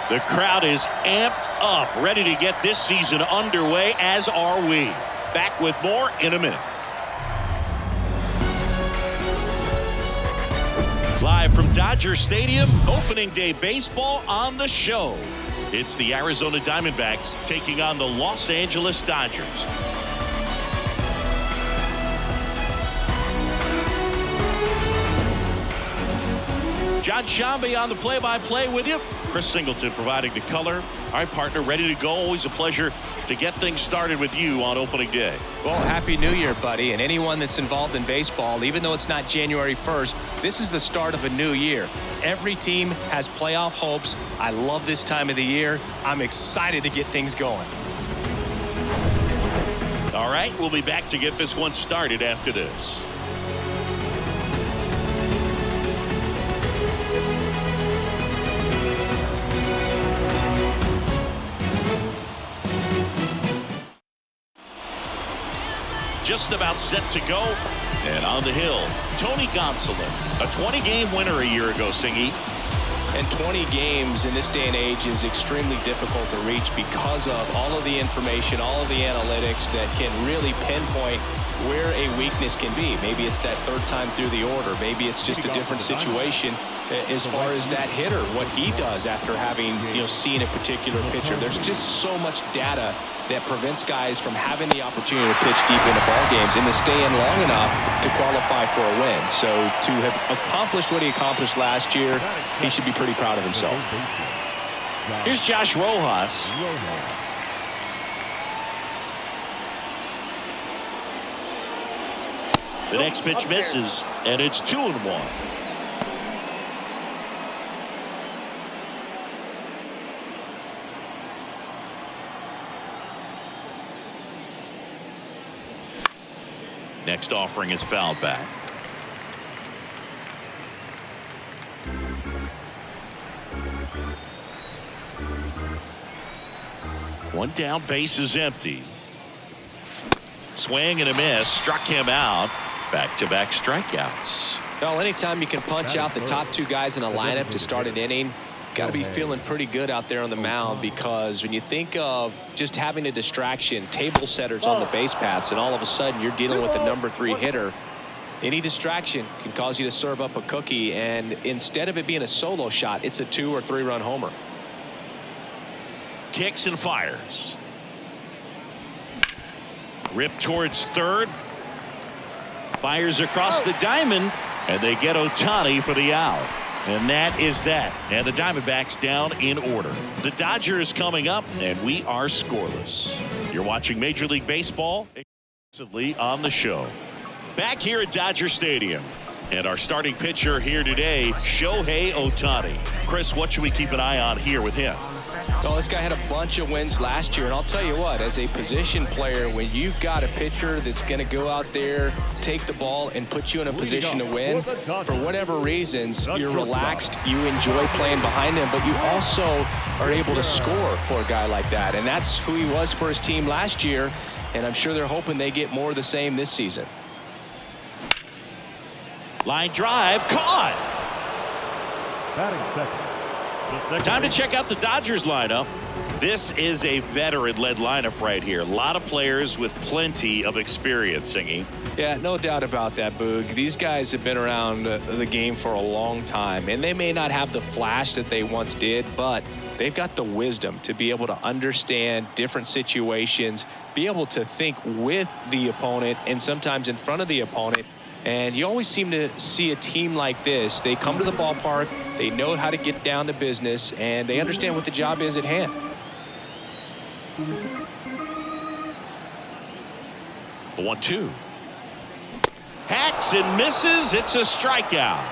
The crowd is amped up, ready to get this season underway, as are we. Back with more in a minute. Live from Dodger Stadium, opening day baseball on the show. It's the Arizona Diamondbacks taking on the Los Angeles Dodgers. John Shambi on the play-by-play with you. Chris Singleton providing the color. All right, partner, ready to go. Always a pleasure to get things started with you on opening day. Well, Happy New Year, buddy. And anyone that's involved in baseball, even though it's not January 1st, this is the start of a new year. Every team has playoff hopes. I love this time of the year. I'm excited to get things going. All right, we'll be back to get this one started after this. Just about set to go. And on the hill, Tony Gonsolin, a 20-game winner a year ago, Singy. And 20 games in this day and age is extremely difficult to reach because of all of the information, all of the analytics that can really pinpoint where a weakness can be. Maybe it's that third time through the order. Maybe it's just a different situation as far as that hitter, what he does after having, seen a particular pitcher. There's just so much data that prevents guys from having the opportunity to pitch deep into ball games and to stay in long enough to qualify for a win. So to have accomplished what he accomplished last year, he should be pretty proud of himself. Here's Josh Rojas. The next pitch misses, and it's 2-1. Next offering is fouled back. One down, base is empty. Swing and a miss, struck him out. Back-to-back strikeouts. Well, anytime you can punch out the top two guys in a lineup to start an inning, got to be feeling pretty good out there on the mound, because when you think of just having a distraction, table setters on the base paths, and all of a sudden you're dealing with the number 3 hitter, any distraction can cause you to serve up a cookie, and instead of it being a solo shot, it's a 2 or 3 run homer. Kicks and fires. Ripped towards third. Fires across the diamond, and they get Ohtani for the out. And that is that. And the Diamondbacks down in order. The Dodgers coming up, and we are scoreless. You're watching Major League Baseball exclusively on the show. Back here at Dodger Stadium. And our starting pitcher here today, Shohei Ohtani. Chris, what should we keep an eye on here with him? Well, this guy had a bunch of wins last year, and I'll tell you what, as a position player, when you've got a pitcher that's going to go out there, take the ball, and put you in a position to win, for whatever reasons, you're relaxed, you enjoy playing behind him, but you also are able to score for a guy like that. And that's who he was for his team last year, and I'm sure they're hoping they get more of the same this season. Line drive, caught. Batting second. Time to check out the Dodgers lineup. This is a veteran-led lineup right here. A lot of players with plenty of experience, Singy. Yeah, no doubt about that, Boog. These guys have been around the game for a long time, and they may not have the flash that they once did, but they've got the wisdom to be able to understand different situations, be able to think with the opponent and sometimes in front of the opponent. And you always seem to see a team like this. They come to the ballpark, they know how to get down to business, and they understand what the job is at hand. The 1-2. Hacks and misses. It's a strikeout.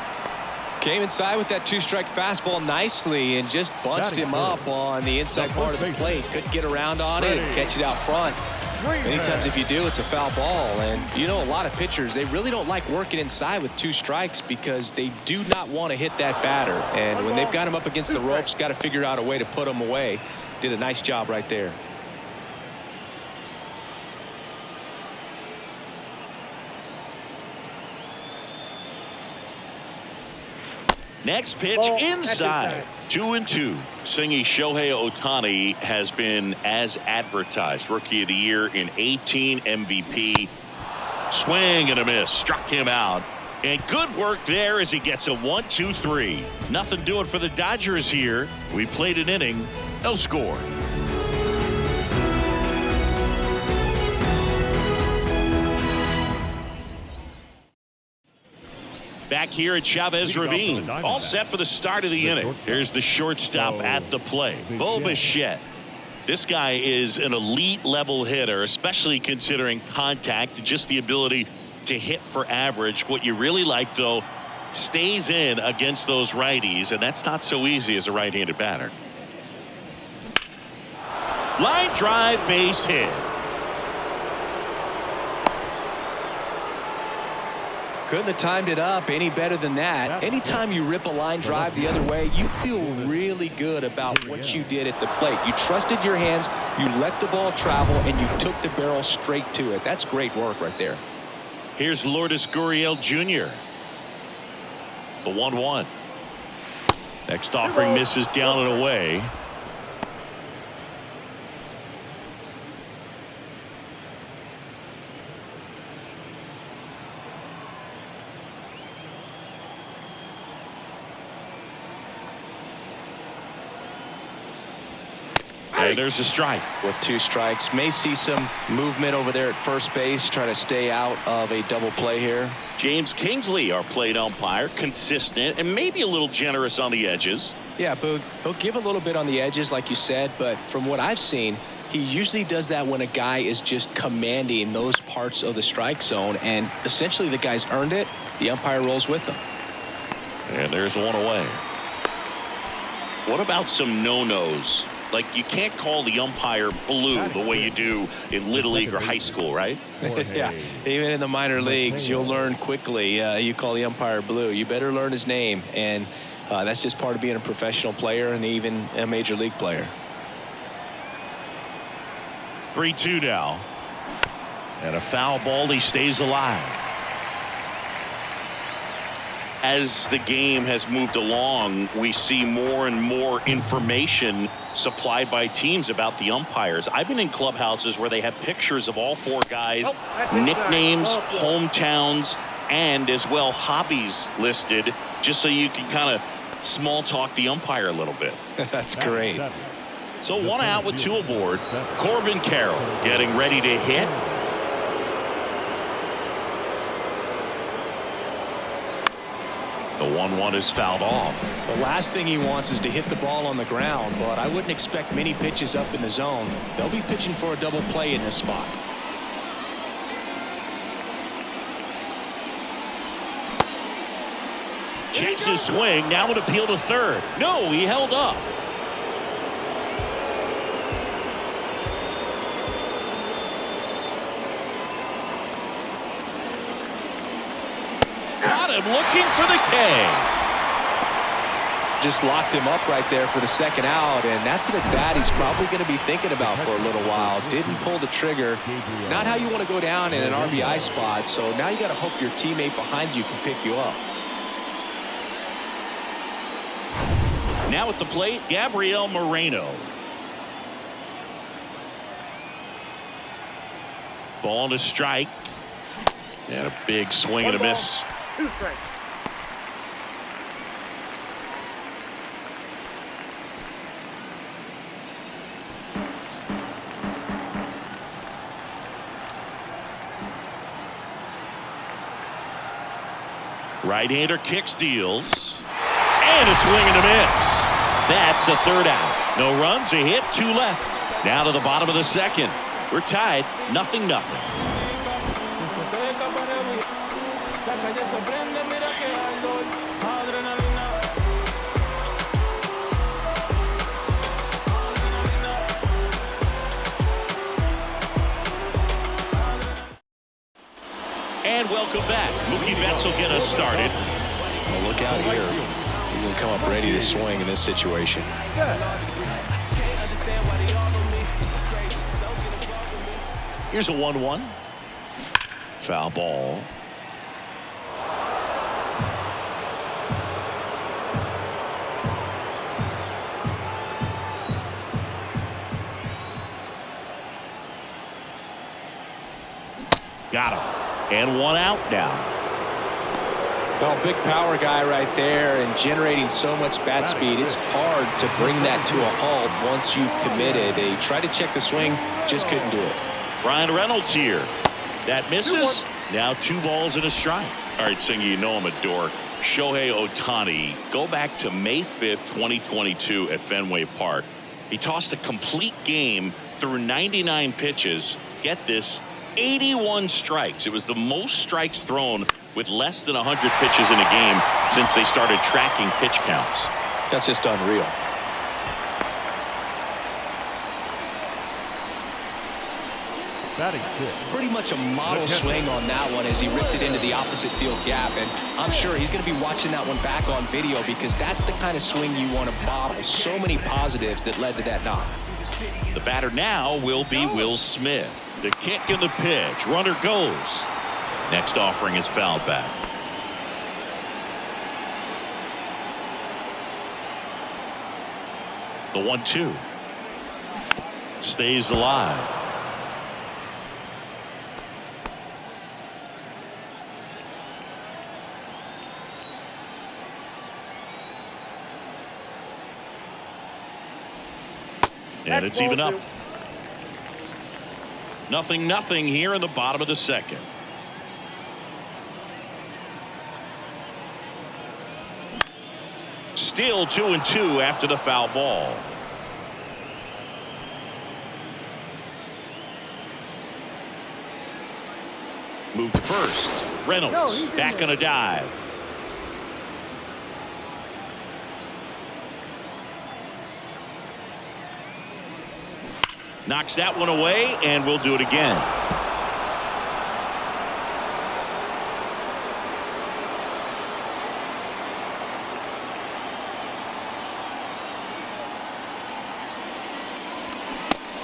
Came inside with that 2-strike fastball nicely and just bunched him up on the inside part of the plate. Couldn't get around on it and catch it out front. Many times if you do, it's a foul ball. And a lot of pitchers, they really don't like working inside with 2 strikes because they do not want to hit that batter. And when they've got him up against the ropes, got to figure out a way to put him away. Did a nice job right there. Next pitch inside. 2-2. Singy Shohei Ohtani has been as advertised. Rookie of the Year in 18, MVP. Swing and a miss. Struck him out. And good work there as he gets a 1-2-3. Nothing doing for the Dodgers here. We played an inning. No score. Back here at Chavez Ravine, all set for the start of the inning. Here's the shortstop at the plate, Bo Bichette. This guy is an elite level hitter, especially considering contact, just the ability to hit for average. What you really like, though, stays in against those righties, and that's not so easy as a right-handed batter. Line drive, base hit. Couldn't have timed it up any better than that. Anytime you rip a line drive the other way, you feel really good about what you did at the plate. You trusted your hands, you let the ball travel, and you took the barrel straight to it. That's great work right there. Here's Lourdes Gurriel Jr. The 1-1. Next offering misses down and away. And there's a strike. With 2 strikes, may see some movement over there at first base, trying to stay out of a double play here. James Kingsley, our plate umpire, consistent and maybe a little generous on the edges. Yeah, Boog, he'll give a little bit on the edges, like you said, but from what I've seen, he usually does that when a guy is just commanding those parts of the strike zone, and essentially the guy's earned it. The umpire rolls with him. And there's one away. What about some no-nos? Like, you can't call the umpire blue the way you do in Little League or high school, right? Yeah, even in the minor leagues, you'll learn quickly. You call the umpire blue. You better learn his name, and that's just part of being a professional player and even a major league player. 3-2 now. And a foul ball. He stays alive. As the game has moved along, we see more and more information supplied by teams about the umpires. I've been in clubhouses where they have pictures of all 4 guys, nicknames, hometowns, and as well hobbies listed, just so you can kind of small talk the umpire a little bit. That's great. So 1 out with 2 aboard. Corbin Carroll getting ready to hit. The 1-1 is fouled off. The last thing he wants is to hit the ball on the ground, but I wouldn't expect many pitches up in the zone. They'll be pitching for a double play in this spot. Checks his swing. Now an appeal to third. No, he held up. Got him looking for the K. Just locked him up right there for the second out, and that's an at-bat he's probably going to be thinking about for a little while. Didn't pull the trigger. Not how you want to go down in an RBI spot, so now you got to hope your teammate behind you can pick you up. Now at the plate, Gabriel Moreno. Ball to strike. And a big swing and a miss. 2 strikes. Right-hander kicks, deals. And a swing and a miss. That's the 3rd out. No runs, a hit, 2 left. Now to the bottom of the 2nd. We're tied, 0-0. And welcome back. Mookie Betts will get us started. Well, look out here. He's going to come up ready to swing in this situation. Here's a 1-1. Foul ball. Got him. And one out now. Well, big power guy right there and generating so much bat speed. It's hard to bring that to a halt once you've committed. They tried to check the swing, just couldn't do it. Ryan Reynolds here. That misses. Now 2 balls and a strike. All right, Singer, you know I'm a dork. Shohei Ohtani, go back to May 5th, 2022 at Fenway Park. He tossed a complete game through 99 pitches. Get this, 81 strikes. It was the most strikes thrown with less than 100 pitches in a game since they started tracking pitch counts. That's just unreal. Batting 6. Pretty much a model swing on that one as he ripped it into the opposite field gap, and I'm sure he's going to be watching that one back on video because that's the kind of swing you want to bottle. So many positives that led to that knock. The batter now will be Will Smith. The kick and the pitch. Runner goes. Next offering is fouled back. The 1-2 stays alive. And it's even up. 0-0 here in the bottom of the second. Still 2-2 after the foul ball. Move to first. Reynolds back on a dive. Knocks that one away, and we'll do it again.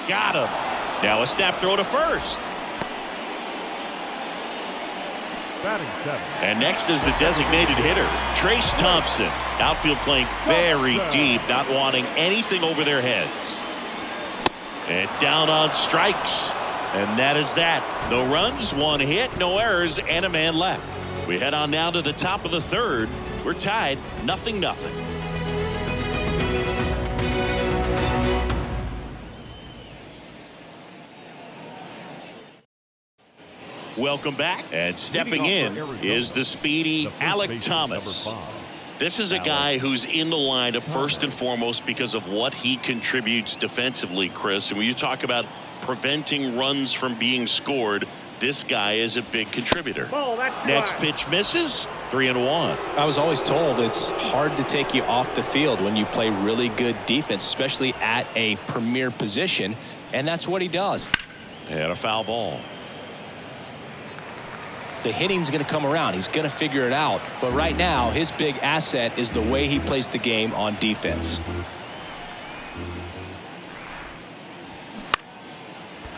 Got him. Now a snap throw to first. Batting 7. And next is the designated hitter, Trace Thompson. Outfield playing very deep, not wanting anything over their heads. And down on strikes. And that is that. No runs, 1 hit, no errors, and a man left. We head on now to the top of the third. We're tied 0-0. Welcome back. And stepping in is the speedy Alek Thomas. This is a guy who's in the lineup first and foremost because of what he contributes defensively, Chris. And when you talk about preventing runs from being scored, this guy is a big contributor. Next pitch misses. 3-1. I was always told it's hard to take you off the field when you play really good defense, especially at a premier position. And that's what he does. And a foul ball. The hitting's going to come around. He's going to figure it out. But right now, his big asset is the way he plays the game on defense.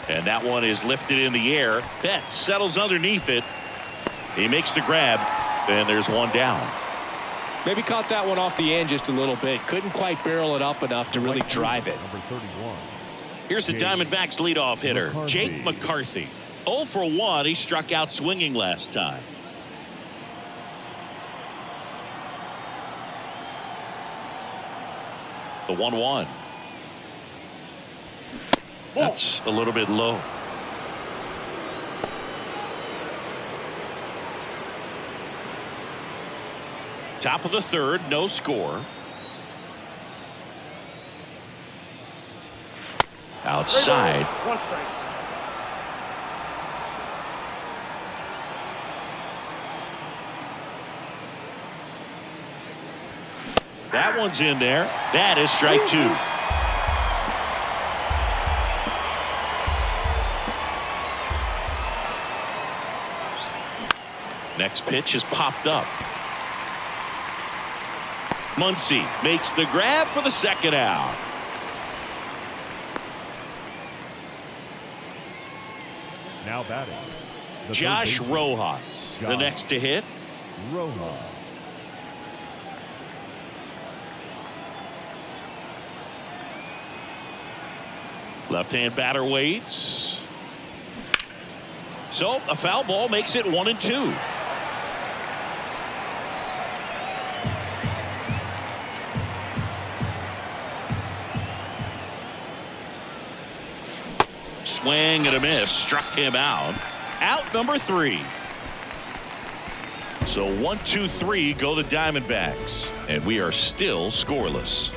And that one is lifted in the air. Betts settles underneath it. He makes the grab, and there's one down. Maybe caught that one off the end just a little bit. Couldn't quite barrel it up enough to really drive it. Number 31. Here's the Diamondbacks leadoff hitter, Jake McCarthy. 0 for 1. He struck out swinging last time. The 1-1. That's a little bit low. Top of the third, no score. Outside. That one's in there. That is strike 2. Next pitch is popped up. Muncy makes the grab for the second out. Now batting. Josh Rojas, the next to hit. Rojas. Left-hand batter waits. So a foul ball makes it 1-2. Swing and a miss. Struck him out. Out number 3. So 1, 2, 3 go the Diamondbacks. And we are still scoreless.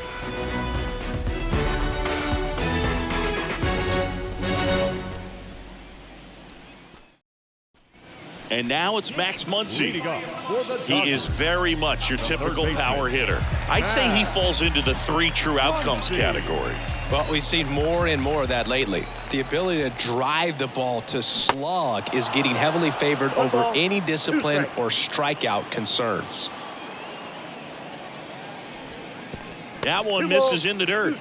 And now it's Max Muncy. He is very much your typical power hitter. I'd say he falls into the 3 true outcomes category. Well, we've seen more and more of that lately. The ability to drive the ball to slug is getting heavily favored over any discipline or strikeout concerns. That one misses in the dirt.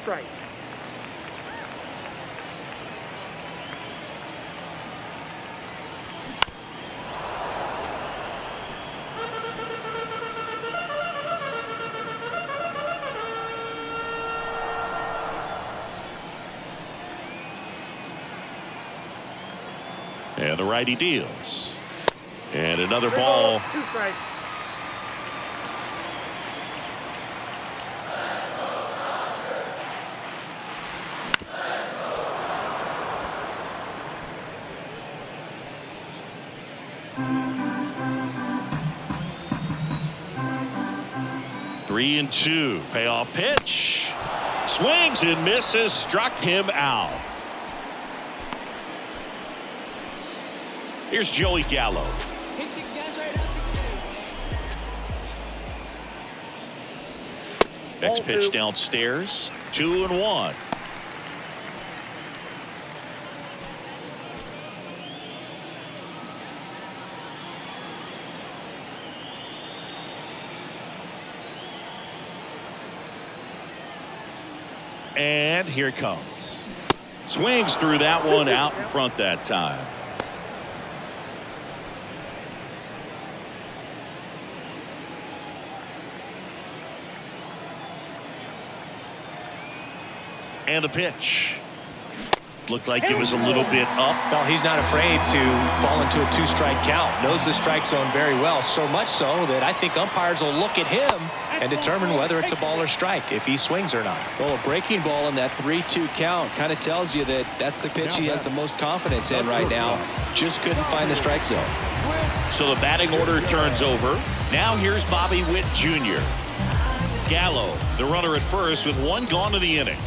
And the righty deals. And another ball. 2 strikes. Three and 2. Payoff pitch. Swings and misses. Struck him out. Here's Joey Gallo. Next pitch downstairs. 2-1. And here it comes. Swings through that one out in front that time. And the pitch. Looked like it was a little bit up. Well, he's not afraid to fall into a 2-strike count. Knows the strike zone very well, so much so that I think umpires will look at him and determine whether it's a ball or strike, if he swings or not. Well, a breaking ball in that 3-2 count kind of tells you that that's the pitch he has the most confidence in right now. Just couldn't find the strike zone. So the batting order turns over. Now here's Bobby Witt Jr. Gallo, the runner at first with 1 gone to the inning.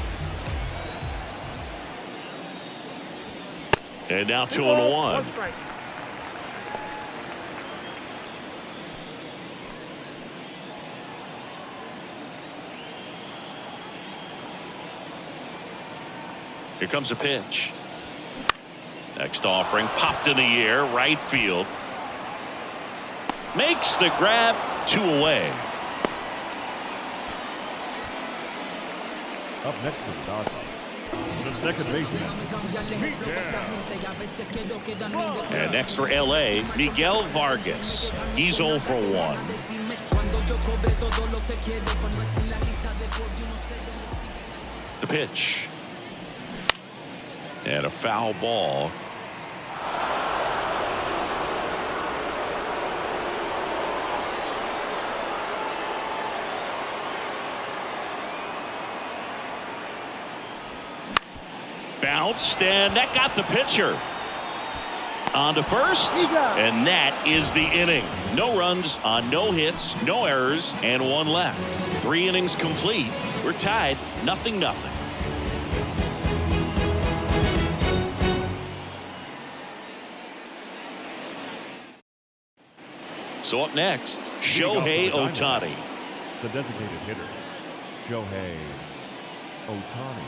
And now 2-1. Here comes a pitch. Next offering popped in the air, right field. Makes the grab, 2 away. Up next to the Dodgers, the second baseman. And next for LA, Miguel Vargas. He's 0 for 1. The pitch. And a foul ball. Bounced, and that got the pitcher. On to first, and that is the inning. No runs on no hits, no errors, and 1 left. 3 innings complete. We're tied, 0-0. So up next, Shohei Ohtani. The designated hitter, Shohei Ohtani.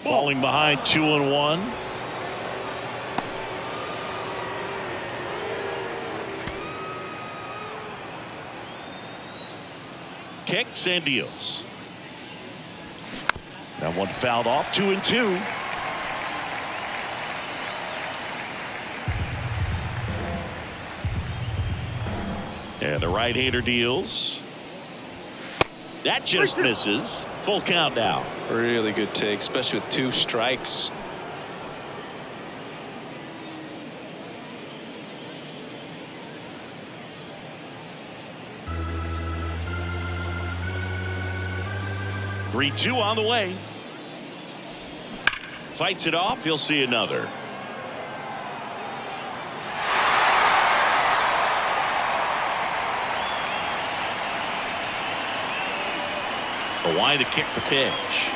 Falling behind 2-1. Kicks and deals. That one fouled off. 2-2. And the right-hander deals. That just misses. Full count now. Really good take, especially with 2 strikes. Three-two on the way. Fights it off. He'll see another. A wide to kick the pitch.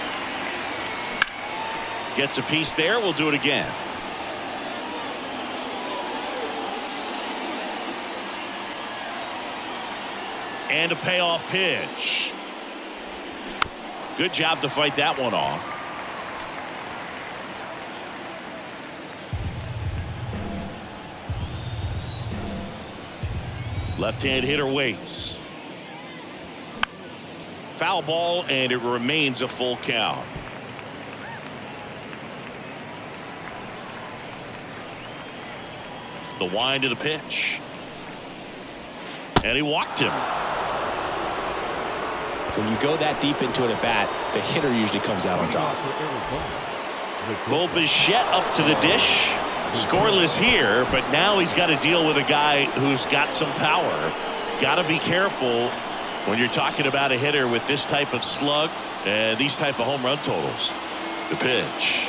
Gets a piece there. We'll do it again. And a payoff pitch. Good job to fight that one off. Left-hand hitter waits. Foul ball, and it remains a full count. The wind of the pitch. And he walked him. When you go that deep into it at bat, the hitter usually comes out on top. Bo Bichette up to the dish. Scoreless here, but now he's got to deal with a guy who's got some power. Got to be careful when you're talking about a hitter with this type of slug and these type of home run totals. The pitch.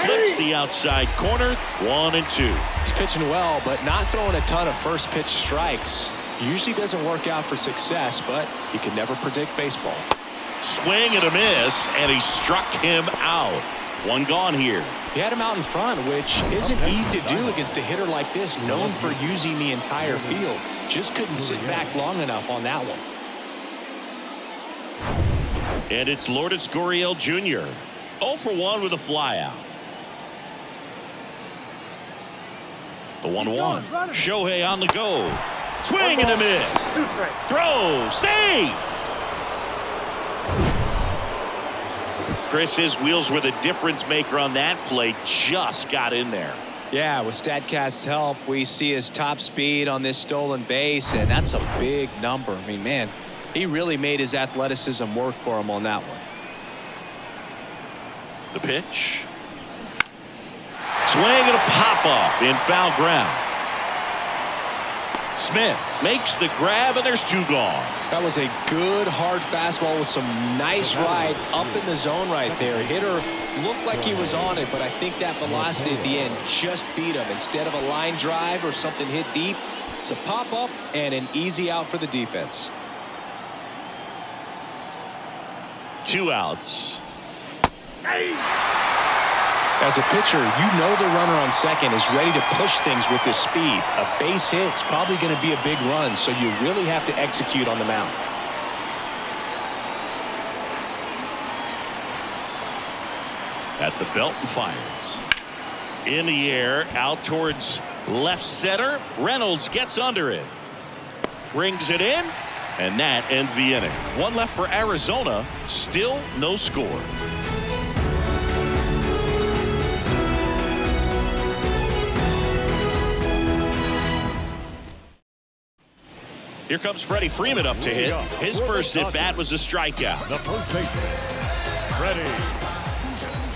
Flips the outside corner. 1-2. He's pitching well, but not throwing a ton of first pitch strikes. Usually doesn't work out for success, but you can never predict baseball. Swing and a miss, and he struck him out. One gone here. He had him out in front, which isn't easy to do against a hitter like this, known for using the entire field. Just couldn't sit back long enough on that one. And it's Lourdes Gurriel Jr. 0 for 1 with a flyout. The 1-1. Shohei on the go. Swing and a miss. Throw. Save. Chris, his wheels were the difference maker on that play. Just got in there. Yeah, with StatCast's help, we see his top speed on this stolen base, and that's a big number. I mean, man, he really made his athleticism work for him on that one. The pitch. Swing and a pop-up in foul ground. Smith makes the grab, and there's 2 gone. That was a good hard fastball with some nice ride up in the zone right there. Hitter looked like he was on it, but I think that velocity at the end just beat him. Instead of a line drive or something hit deep, it's a pop-up and an easy out for the defense. 2 outs. As a pitcher, you know the runner on second is ready to push things with his speed. A base hit's probably going to be a big run, so you really have to execute on the mound. At the belt and fires. In the air, out towards left center. Reynolds gets under it. Brings it in, and that ends the inning. 1 left for Arizona. Still no score. Here comes Freddie Freeman up to hit. His first at bat was a strikeout. The first baseman, Freddie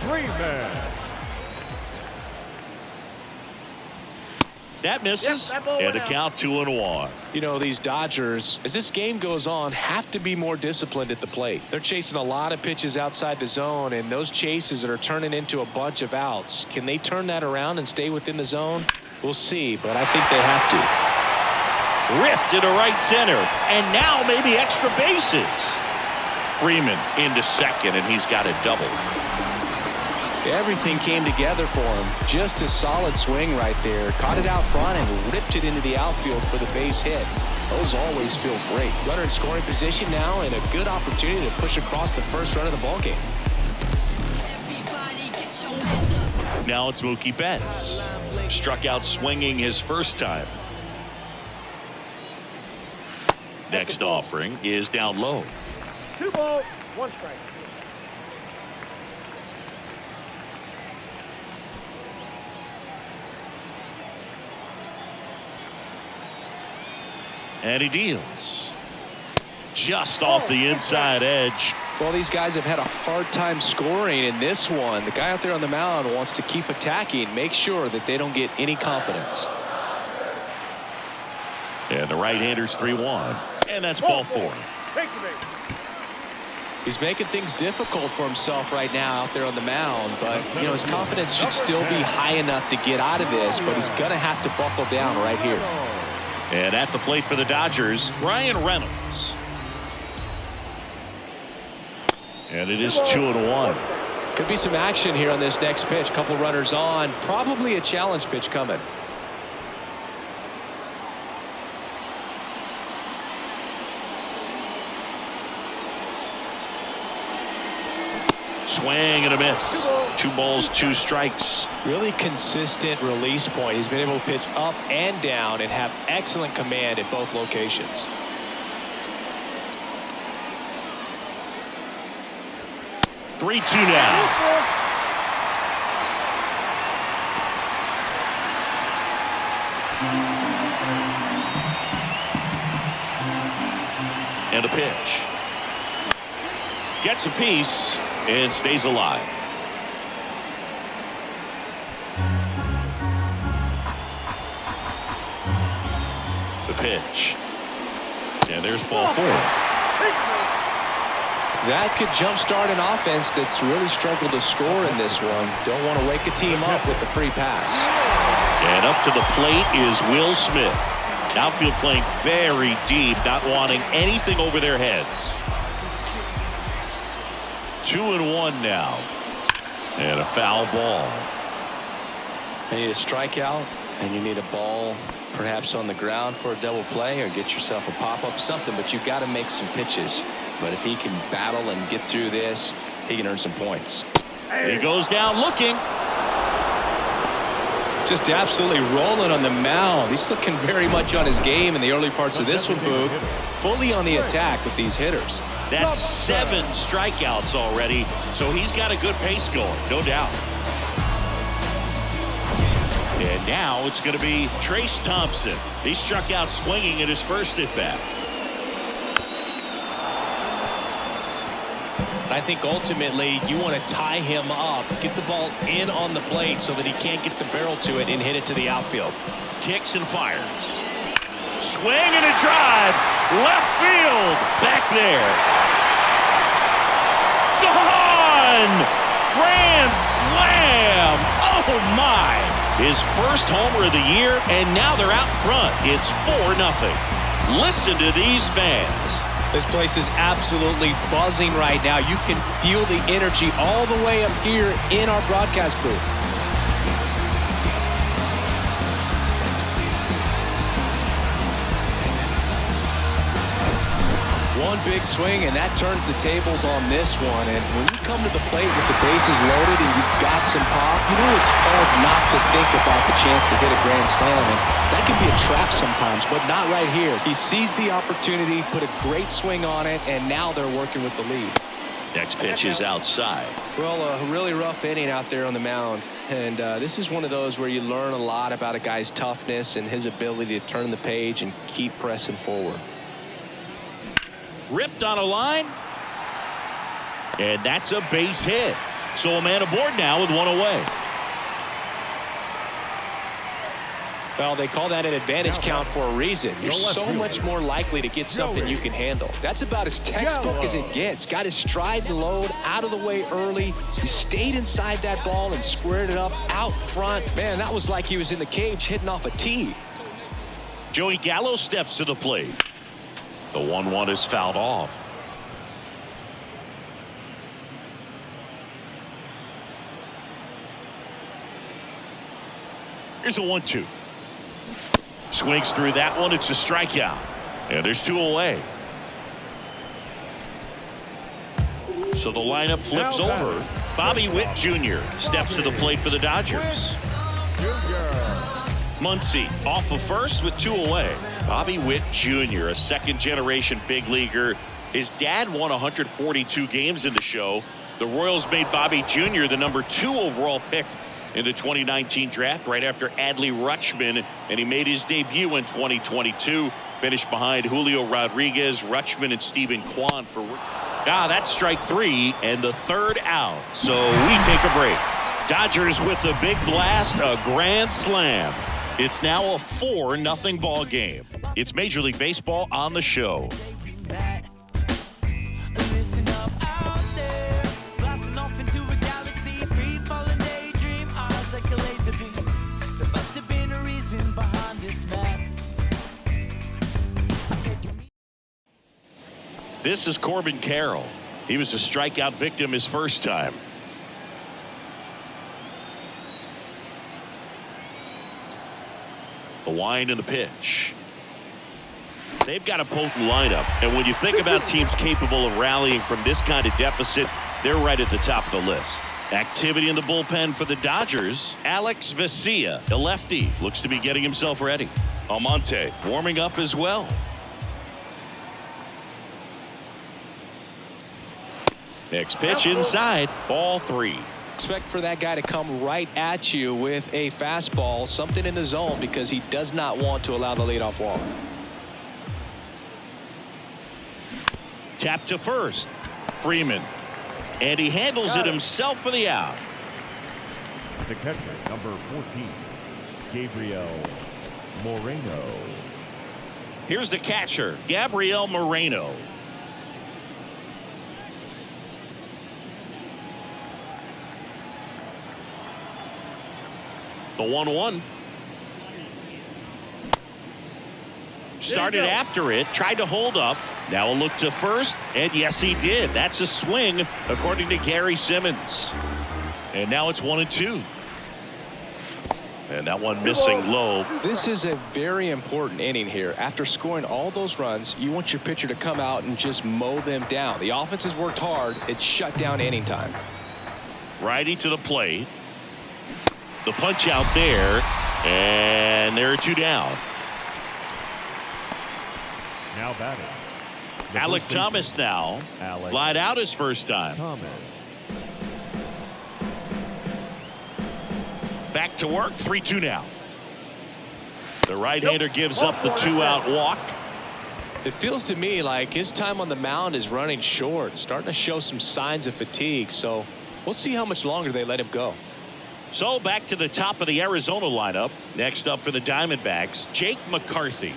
Freeman. That misses, and the count 2-1. You know, these Dodgers, as this game goes on, have to be more disciplined at the plate. They're chasing a lot of pitches outside the zone, and those chases that are turning into a bunch of outs. Can they turn that around and stay within the zone? We'll see, but I think they have to. Ripped into right center, and now maybe extra bases. Freeman into second, and he's got a double. Everything came together for him. Just a solid swing right there. Caught it out front and ripped it into the outfield for the base hit. Those always feel great. Runner in scoring position now, and a good opportunity to push across the first run of the ballgame. Now it's Mookie Betts. Struck out swinging his first time. Next offering is down low. 2 balls, 1 strike. And he deals. Just off the inside edge. Well, these guys have had a hard time scoring in this one. The guy out there on the mound wants to keep attacking, make sure that they don't get any confidence. And the right-hander's 3-1. And that's ball 4. He's making things difficult for himself right now out there on the mound, but you know his confidence should still be high enough to get out of this, but he's going to have to buckle down right here. And at the plate for the Dodgers, Ryan Reynolds. And it is 2-1. Could be some action here on this next pitch. Couple runners on, probably a challenge pitch coming. Swing and a miss. 2 balls, 2 strikes. Really consistent release point. He's been able to pitch up and down and have excellent command at both locations. Three-two now. And a pitch. Gets a piece and stays alive. The pitch. And there's ball 4. That could jumpstart an offense that's really struggled to score in this one. Don't want to wake a team up with the free pass. And up to the plate is Will Smith. Outfield playing very deep, not wanting anything over their heads. 2-1 now. And a foul ball. You need a strikeout, and you need a ball perhaps on the ground for a double play, or get yourself a pop-up, something, but you've got to make some pitches. But if he can battle and get through this, he can earn some points. He goes down looking. Just absolutely rolling on the mound. He's looking very much on his game in the early parts of this one, Boog. Fully on the attack with these hitters. That's 7 strikeouts already, so he's got a good pace going, no doubt. And now it's going to be Trace Thompson. He struck out swinging at his first at-bat. I think ultimately you want to tie him up, get the ball in on the plate so that he can't get the barrel to it and hit it to the outfield. Kicks and fires. Swing and a drive. Left field. Back there. Gone. Grand slam. Oh, my. His first homer of the year, and now they're out in front. It's 4-0. Listen to these fans. This place is absolutely buzzing right now. You can feel the energy all the way up here in our broadcast booth. One big swing, and that turns the tables on this one. And when you come to the plate with the bases loaded and you've got some pop, you know it's hard not to think about the chance to hit a grand slam. And that can be a trap sometimes, but not right here. He seized the opportunity, put a great swing on it, and now they're working with the lead. Next pitch is outside. Well, a really rough inning out there on the mound. And this is one of those where you learn a lot about a guy's toughness and his ability to turn the page and keep pressing forward. Ripped on a line. And that's a base hit. So a man aboard now with 1 away. Well, they call that an advantage count for a reason. You're so much more likely to get something you can handle. That's about as textbook as it gets. Got his stride and load out of the way early. He stayed inside that ball and squared it up out front. Man, that was like he was in the cage hitting off a tee. Joey Gallo steps to the plate. The 1-1 is fouled off. Here's a 1-2. Swings through that one. It's a strikeout. And there's 2 away. So the lineup flips over. Bobby Witt Jr. steps to the plate for the Dodgers. Muncy off of first with 2 away. Bobby Witt Jr., a second-generation big leaguer. His dad won 142 games in the show. The Royals made Bobby Jr. the number 2 overall pick in the 2019 draft right after Adley Rutschman, and he made his debut in 2022. Finished behind Julio Rodriguez, Rutschman, and Stephen Kwan for. That's strike 3 and the 3rd out. So we take a break. Dodgers with the big blast, a grand slam. It's now a 4-0 ball game. It's Major League Baseball on the show. This is Corbin Carroll. He was a strikeout victim his first time. The wind and the pitch. They've got a potent lineup, and when you think about teams capable of rallying from this kind of deficit, they're right at the top of the list. Activity in the bullpen for the Dodgers. Alex Vesia, a lefty, looks to be getting himself ready. Almonte warming up as well. Next pitch inside, ball 3. Expect for that guy to come right at you with a fastball, something in the zone, because he does not want to allow the leadoff walk. Tap to first. Freeman. And he handles it himself for the out. The catcher, number 14, Gabriel Moreno. Here's the catcher, Gabriel Moreno. The 1-1. Started after it, tried to hold up. Now a look to first, and yes, he did. That's a swing, according to Gary Simmons. And now it's 1-2. And that one missing low. This is a very important inning here. After scoring all those runs, you want your pitcher to come out and just mow them down. The offense has worked hard. It's shut down inning time. Righty to the plate. The punch out there, and there are 2 down. Now batting. Alec Thomas now. Flied out his first time. Thomas. Back to work, 3-2 now. The right-hander gives up the 2-out walk. It feels to me like his time on the mound is running short, starting to show some signs of fatigue. So we'll see how much longer they let him go. So back to the top of the Arizona lineup. Next up for the Diamondbacks, Jake McCarthy.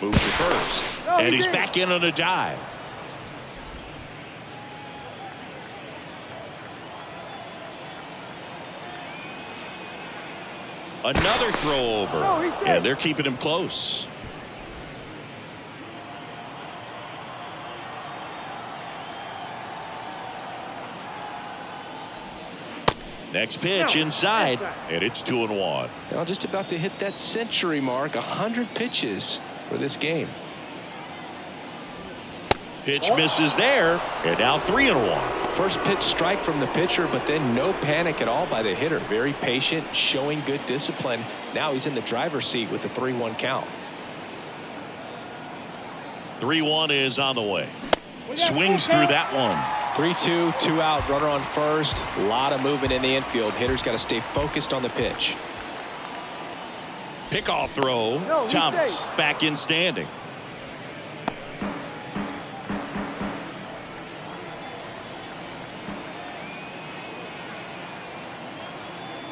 Moves to first. And he's back in on a dive. Another throw over. And they're keeping him close. Next pitch inside, and it's 2-1. Now just about to hit that century mark, 100 pitches for this game. Pitch misses there, and now 3-1. First pitch strike from the pitcher, but then no panic at all by the hitter. Very patient, showing good discipline. Now he's in the driver's seat with the 3-1 count. 3-1 is on the way. Swings through that one. 3-2, 2-out, runner on first. A lot of movement in the infield. Hitter's got to stay focused on the pitch. Pickoff throw. Thomas back in standing.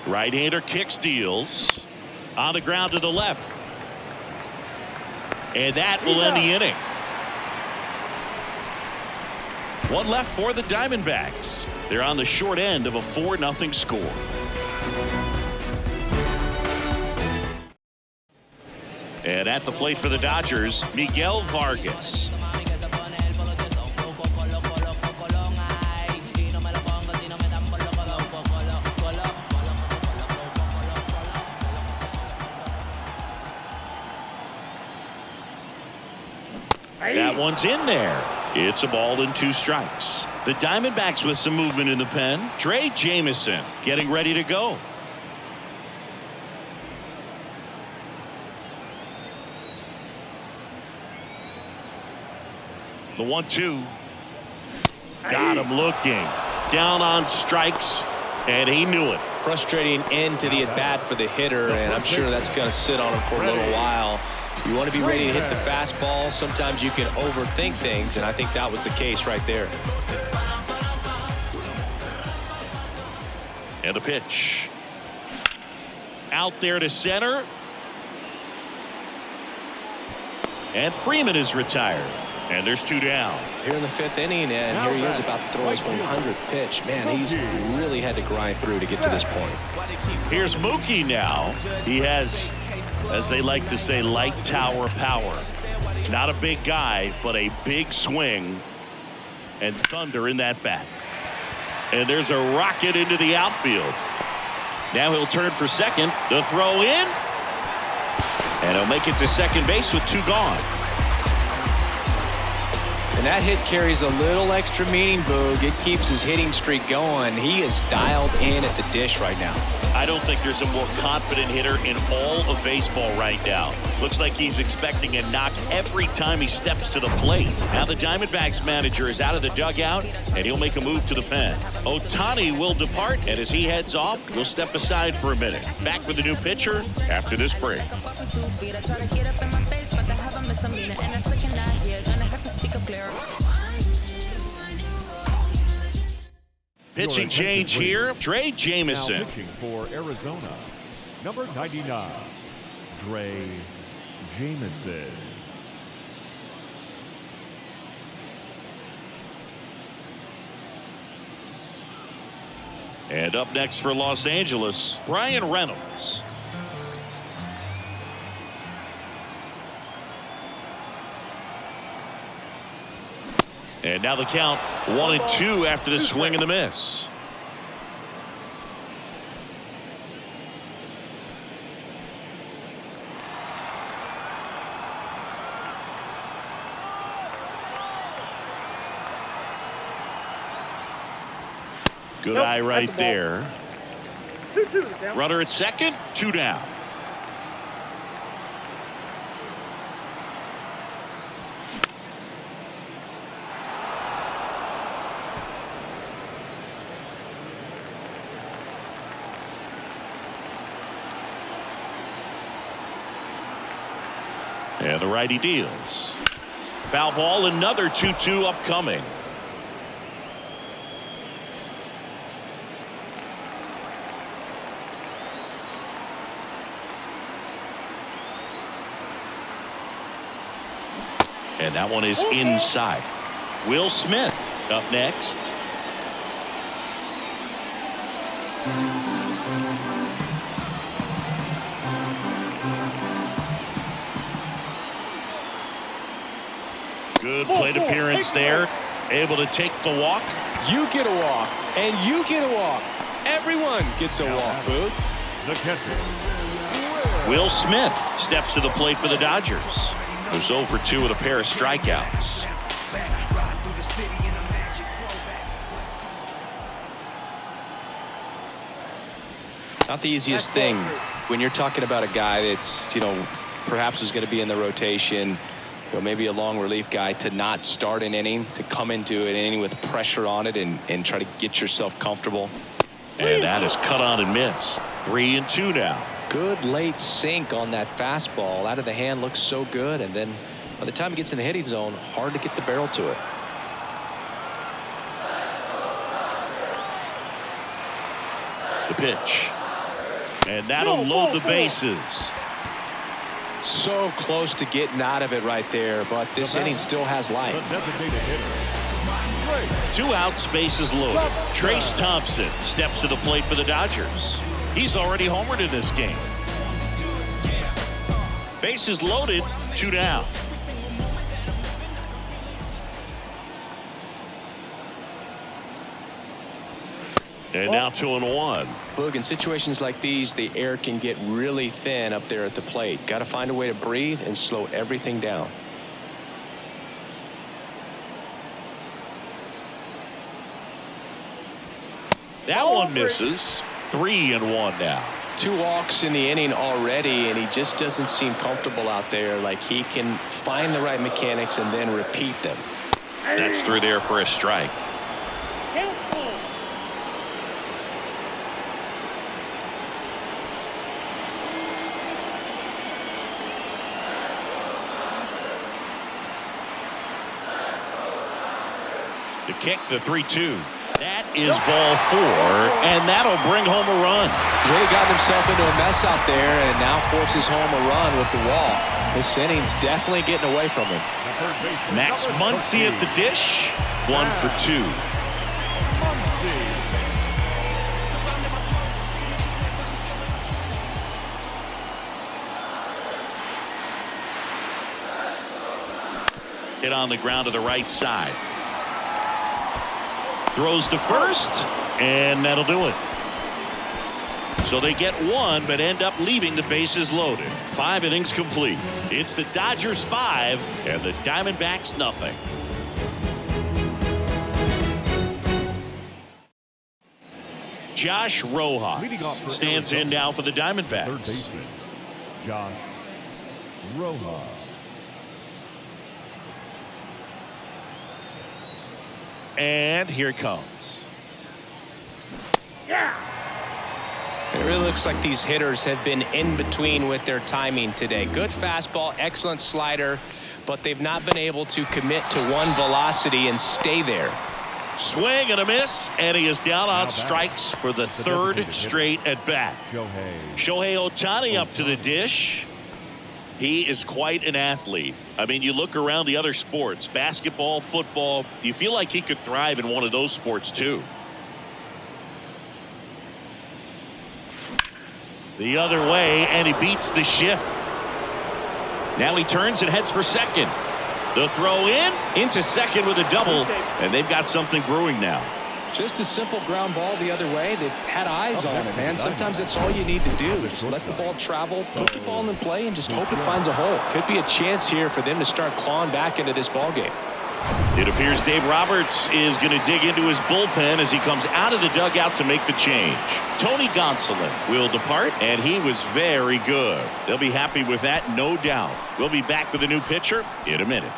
Right-hander kick steals. On the ground to the left. And that will end the inning. One left for the Diamondbacks. They're on the short end of a 4-0 score. And at the plate for the Dodgers, Miguel Vargas. That one's in there. It's a ball and 2 strikes. The Diamondbacks with some movement in the pen. Trey Jamison getting ready to go. The 1-2. Got him looking. Down on strikes, and he knew it. Frustrating end to the at-bat for the hitter, and I'm sure that's going to sit on him for a little while. You want to be ready to hit the fastball. Sometimes you can overthink things, and I think that was the case right there. And a pitch. Out there to center. And Freeman is retired. And there's 2 down. Here in the 5th inning, and here he is about to throw his 100th pitch. Man, he's really had to grind through to get to this point. Here's Mookie now. He has, as they like to say, light tower power. Not a big guy, but a big swing and thunder in that bat. And there's a rocket into the outfield. Now he'll turn for second. The throw in. And he'll make it to second base with 2 gone. And that hit carries a little extra meaning, Boog. It keeps his hitting streak going. He is dialed in at the dish right now. I don't think there's a more confident hitter in all of baseball right now. Looks like he's expecting a knock every time he steps to the plate. Now the Diamondbacks manager is out of the dugout, and he'll make a move to the pen. Ohtani will depart, and as he heads off, we'll step aside for a minute. Back with the new pitcher after this break. Pitching change here, Dre Jameson. Now pitching for Arizona, number 99, Dre Jameson. And up next for Los Angeles, Brian Reynolds. And now the count 1-2 after the swing and the miss. Good eye right there. 2-2 down. Runner at second, 2 down. And the righty deals. Foul ball, another 2-2 upcoming. And that one is inside. Will Smith up next. Good plate appearance there. Able to take the walk. You get a walk, and you get a walk. Everyone gets a walk, Boog. The catcher, Will Smith steps to the plate for the Dodgers. Who's 0 for 2 with a pair of strikeouts. Not the easiest thing when you're talking about a guy that's, perhaps is going to be in the rotation, maybe a long relief guy, to not start an inning, to come into an inning with pressure on it and try to get yourself comfortable. And that is cut on and missed. 3-2 now. Good late sink on that fastball. Out of the hand, looks so good, and then by the time it gets in the hitting zone, hard to get the barrel to it. The pitch. And that'll load the bases. So close to getting out of it right there, but this inning still has life. the designated hitter, 2 outs, bases loaded. Trace Thompson steps to the plate for the Dodgers. He's already homered in this game. Bases loaded, 2 down. And now 2-1. Boog, in situations like these, the air can get really thin up there at the plate. Got to find a way to breathe and slow everything down. That one misses. 3-1 now. 2 walks in the inning already, and he just doesn't seem comfortable out there. Like he can find the right mechanics and then repeat them. That's through there for a strike. Count ball. The kick, the 3-2. That is ball 4, and that'll bring home a run. He's really gotten himself into a mess out there and now forces home a run with the wall. This inning's definitely getting away from him. Max Muncy at the dish. 1 for 2. Hit on the ground to the right side. Throws to first, and that'll do it. So they get 1, but end up leaving the bases loaded. 5 innings complete. It's the Dodgers 5 and the Diamondbacks nothing. Josh Rojas stands in now for the Third Diamondbacks. baseman, Josh Rojas. And here it comes. It really looks like these hitters have been in between with their timing today. Good fastball, excellent slider, but they've not been able to commit to one velocity and stay there. Swing and a miss, and he is down on strikes for the 3rd straight at bat. Shohei Ohtani up to the dish. He is quite an athlete. I mean, you look around the other sports, basketball, football, you feel like he could thrive in one of those sports too. The other way, and he beats the shift. Now he turns and heads for second. The throw into second with a double, and they've got something brewing now. Just a simple ground ball the other way. They've had eyes on it, man. Sometimes that's all you need to do. Just let the ball travel, put the ball in play, and just hope it finds a hole. Could be a chance here for them to start clawing back into this ball game. It appears Dave Roberts is going to dig into his bullpen as he comes out of the dugout to make the change. Tony Gonsolin will depart, and he was very good. They'll be happy with that, no doubt. We'll be back with a new pitcher in a minute.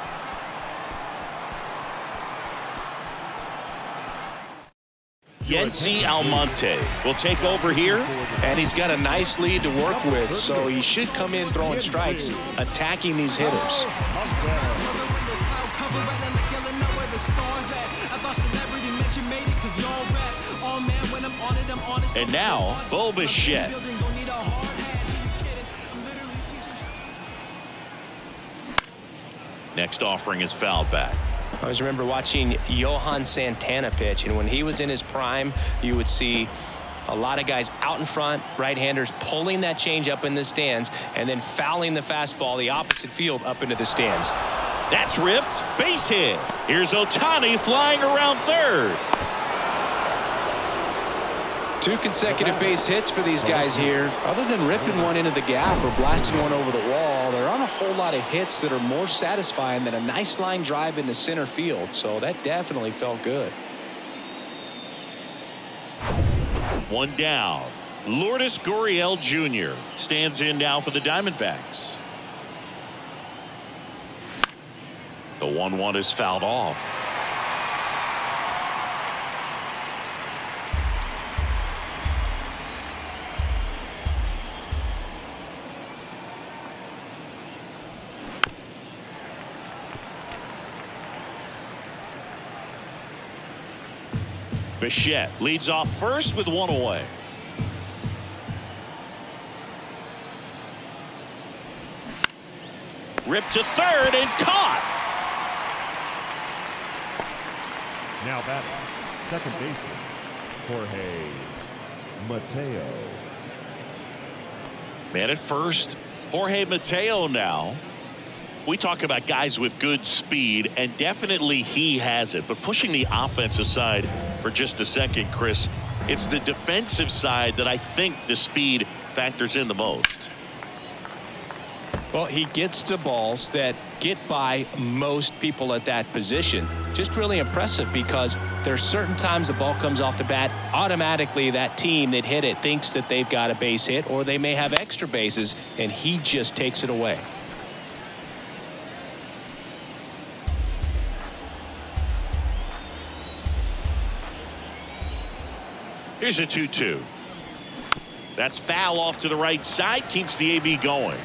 Yency Almonte will take over here. And he's got a nice lead to work with, so he should come in throwing strikes, attacking these hitters. And now, Bo Bichette. Next offering is fouled back. I always remember watching Johan Santana pitch, and when he was in his prime, you would see a lot of guys out in front, right-handers pulling that change up in the stands and then fouling the fastball the opposite field up into the stands. That's ripped. Base hit. Here's Ohtani flying around third. 2 consecutive base hits for these guys here. Other than ripping one into the gap or blasting one over the wall, there aren't a whole lot of hits that are more satisfying than a nice line drive into center field. So that definitely felt good. 1 down. Lourdes Gurriel Jr. stands in now for the Diamondbacks. The 1-1 is fouled off. Bichette leads off first with 1 away. Ripped to third and caught. Now batting, second baseman, Jorge Mateo. Man at first, Jorge Mateo now. We talk about guys with good speed, and definitely he has it. But pushing the offense aside for just a second, Chris, it's the defensive side that I think the speed factors in the most. Well, he gets to balls that get by most people at that position. Just really impressive because there's certain times the ball comes off the bat, automatically that team that hit it thinks that they've got a base hit or they may have extra bases, and he just takes it away. Here's a 2-2. That's foul off to the right side. Keeps the AB going.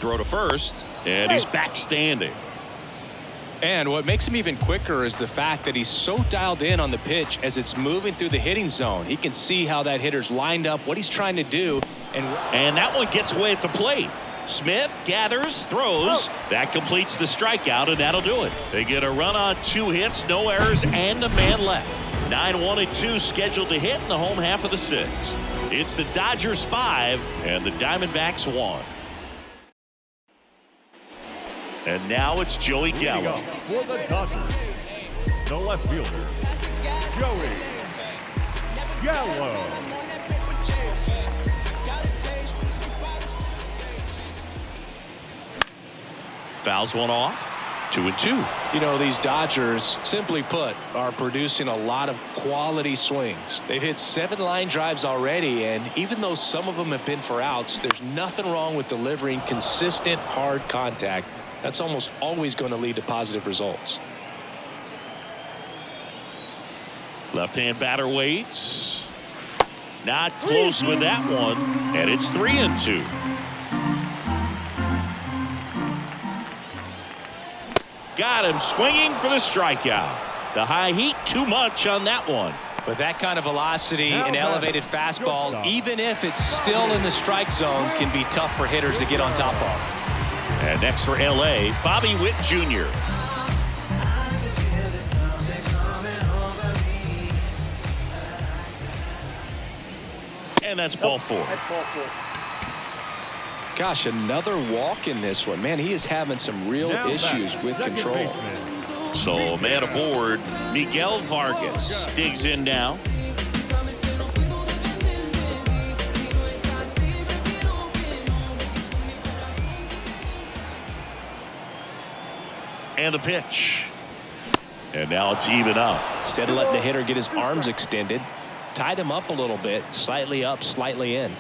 Throw to first, and he's back standing. And what makes him even quicker is the fact that he's so dialed in on the pitch as it's moving through the hitting zone. He can see how that hitter's lined up, what he's trying to do. And that one gets away at the plate. Smith gathers, throws. That completes the strikeout, and that'll do it. They get a run on 2 hits, no errors, and a man left. 9-1-2 scheduled to hit in the home half of the 6th. It's the Dodgers 5 and the Diamondbacks 1. And now it's Joey Gallo. For the Dodgers, the left fielder, Joey Gallo. Fouls one off. 2-2. You know, these Dodgers, simply put, are producing a lot of quality swings. They've hit 7 line drives already, and even though some of them have been for outs, there's nothing wrong with delivering consistent, hard contact. That's almost always going to lead to positive results. Left-hand batter waits. Not close with that one, and it's 3-2. Got him swinging for the strikeout. The high heat, too much on that one. With that kind of velocity, an elevated fastball, even if it's still in the strike zone, can be tough for hitters to get on top of. And next for L.A., Bobby Witt Jr. And that's ball 4. That's ball 4. Gosh, another walk in this one. Man, he is having some real issues with control. So man aboard, Miguel Vargas digs in now. And the pitch. And now it's even up. Instead of letting the hitter get his arms extended, tied him up a little bit, slightly up, slightly in.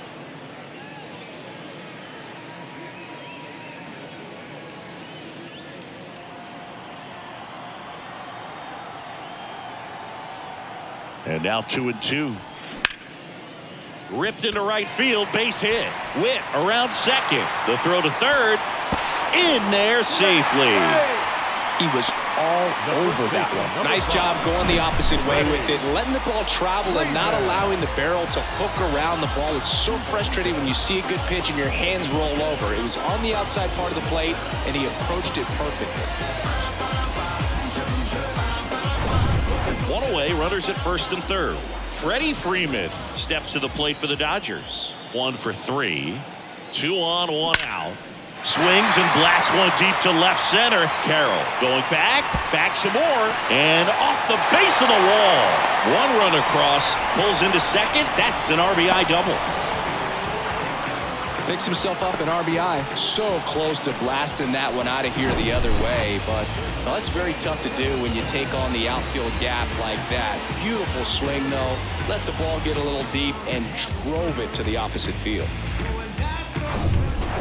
And now 2-2. Ripped into right field, base hit. Witt around second. The throw to third. In there safely. He was all over that one. Nice job going the opposite way with it, letting the ball travel and not allowing the barrel to hook around the ball. It's so frustrating when you see a good pitch and your hands roll over. It was on the outside part of the plate, and he approached it perfectly. One away, runners at first and third. Freddie Freeman steps to the plate for the Dodgers. 1 for 3. 2 on, 1 out. Swings and blasts one deep to left center. Carroll going back some more, and off the base of the wall. 1 run across, pulls into second. That's an RBI double. Picks himself up an RBI. So close to blasting that one out of here the other way, but well, it's very tough to do when you take on the outfield gap like that. Beautiful swing, though. Let the ball get a little deep and drove it to the opposite field.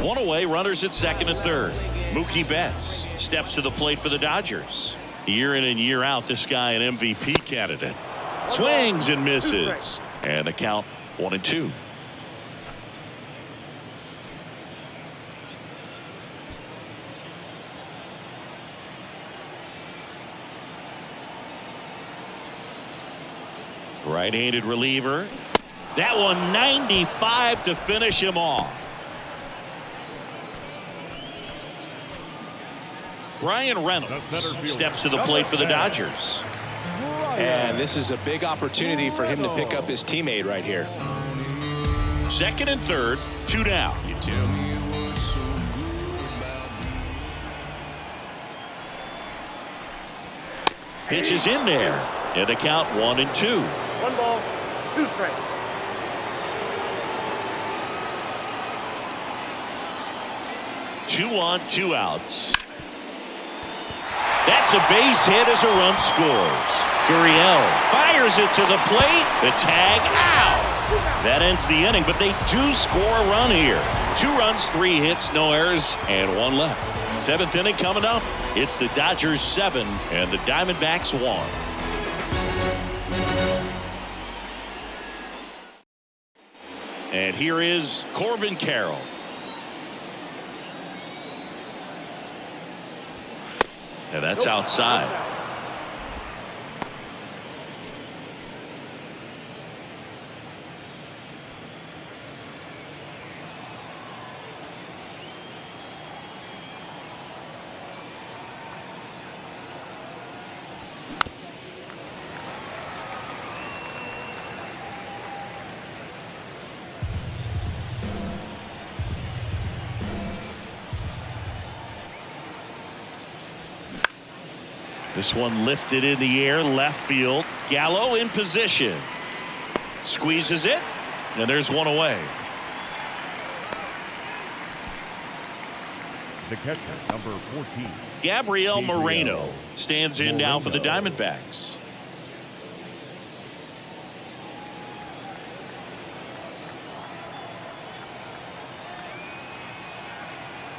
1 away, runners at second and third. Mookie Betts steps to the plate for the Dodgers. Year in and year out, this guy an MVP candidate. Swings and misses. And the count 1-2. Right-handed reliever. That one 95 to finish him off. Brian Reynolds steps to the plate for the Dodgers. And this is a big opportunity for him to pick up his teammate right here. Second and third, 2 down. Pitch is in there. And the count 1-2. 1 ball, 2 strikes. Two on, 2 outs. That's a base hit as a run scores. Gurriel fires it to the plate. The tag out. That ends the inning, but they do score a run here. 2 runs, 3 hits, no errors, and 1 left. 7th inning coming up. It's the Dodgers 7 and the Diamondbacks 1. And here is Corbin Carroll. And that's outside. This one lifted in the air, left field. Gallo in position. Squeezes it, and there's one away. The catcher, number 14. Gabriel Moreno stands in now for the Diamondbacks.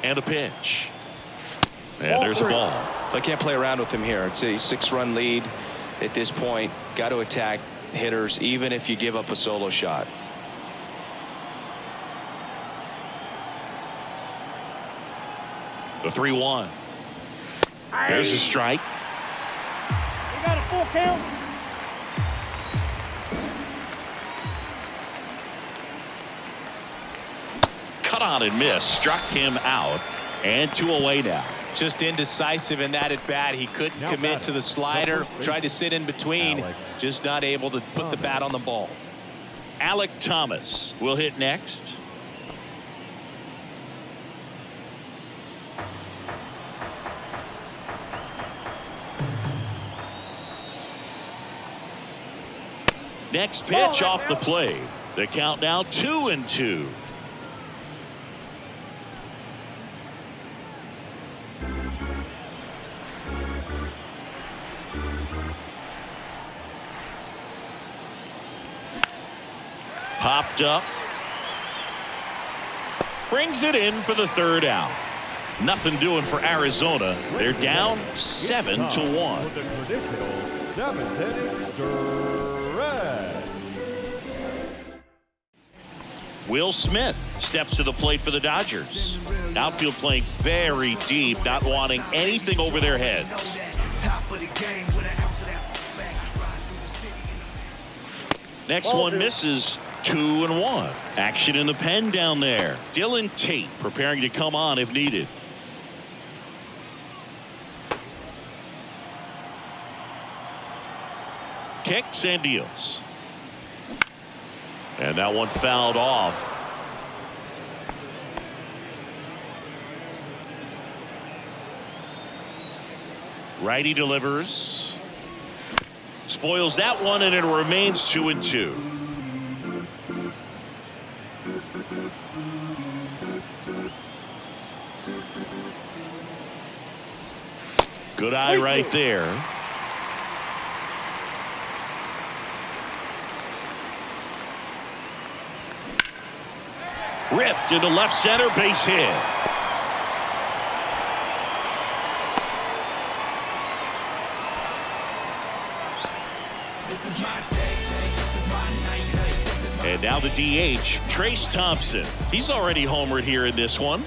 And a pitch. And there's a ball. I can't play around with him here. It's a 6-run lead at this point. Got to attack hitters even if you give up a solo shot. The 3-1. There's a strike. We got a full count. Cut on and miss. Struck him out. And 2 away now. Just indecisive in that at bat. He couldn't commit to the slider. Tried to sit in between. Just not able to put the bat on the ball. Alec Thomas will hit next. Next pitch off the plate. The count now 2-2. Popped up. Brings it in for the 3rd out. Nothing doing for Arizona. They're down 7-1. With the traditional 7th inning stretch. Will Smith steps to the plate for the Dodgers. Outfield playing very deep, not wanting anything over their heads. Next one misses. 2-1. Action in the pen down there. Dylan Tate preparing to come on if needed. Kicks and deals. And that one fouled off. Righty delivers. Spoils that one, and it remains 2-2. Good eye right there. Ripped into left center, base hit. And now the DH, Trace Thompson. He's already homered here in this one.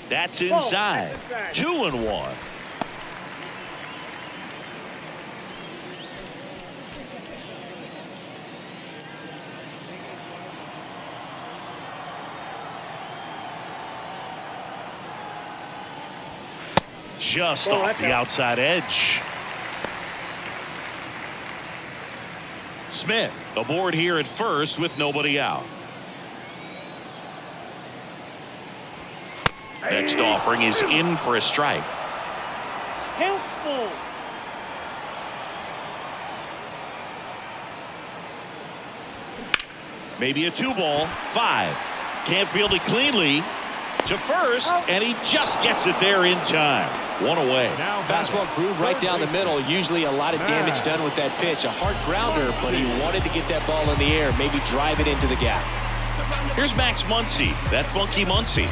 That's inside. 2-1. Just off the outside edge. Smith aboard here at first with nobody out. Next offering is in for a strike. Count full. Maybe a 2-ball. 5. Can't field it cleanly to first, and he just gets it there in time. One away. Now Fastball groove right down the middle. Usually a lot of damage done with that pitch. A hard grounder, but he wanted to get that ball in the air, maybe drive it into the gap. Here's Max Muncy, that funky Muncy.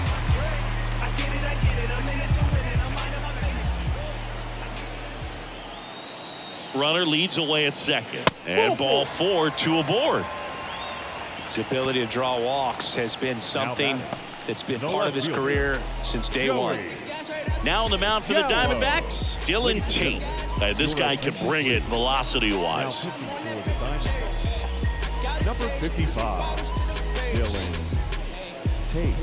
Runner leads away at second. And ball 4, 2 aboard. His ability to draw walks has been something that's been part of his career since day one. Now on the mound for the Diamondbacks, Dylan Tate. This guy can bring it velocity-wise. Number 55, Dylan Tate.